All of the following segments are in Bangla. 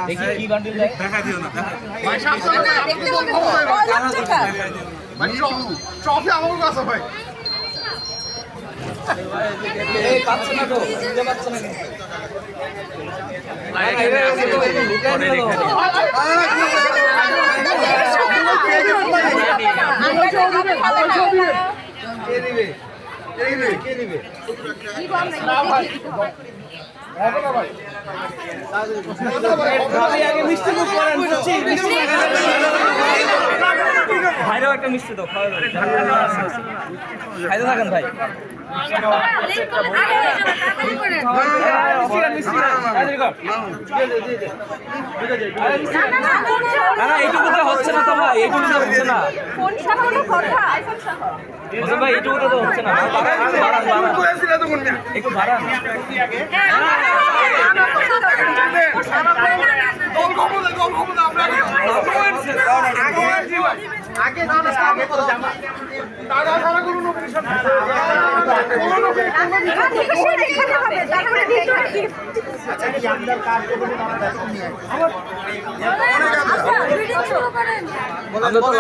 দেখি কি বান্ডিল দেয়, দেখা দিও না, ট্রফি আমার কাছে ভাই। এই পাচ্ছ না তো, দিতে পাচ্ছ না কেন? ভাইরাও একটা মিষ্টি দাও, খাইতে থাকেন ভাই। এইটুকুতে হচ্ছে না তো ভাই, এইটুকুতে হচ্ছে না ভাই, এইটুকুতে তো হচ্ছে না, একটু বাড়ান।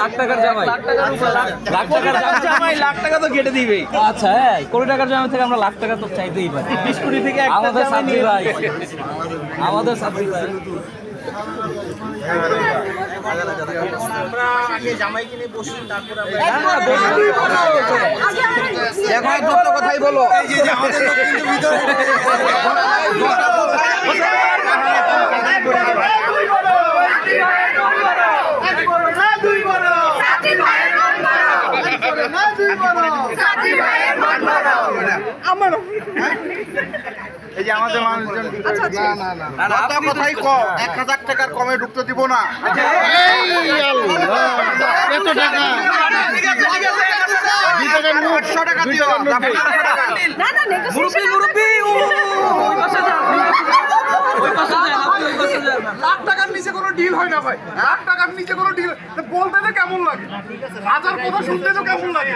লাখ টাকার জামাই, লাখ টাকা তো কেটে দিবে। আচ্ছা হ্যাঁ, কোটি টাকার জামাই থেকে আমরা লাখ টাকা তো চাইতেই পারি। 20 কোটি থেকে আমাদের সাথী ভাই, আমাদের সাথী ভাই। কথাই বলো, এই যে আমাদের মানুষজন কথাই কম, 1000 টাকার কমে ঢুকতে দিব না। এত টাকা 800 টাকা দিও, লাখ টাকার নিচে কোনো ডিল হয় না ভাই, লাখ টাকার নিচে কোনো ডিল বলতে তো কেমন লাগে, হাজার কথা শুনতে তো কেমন লাগে।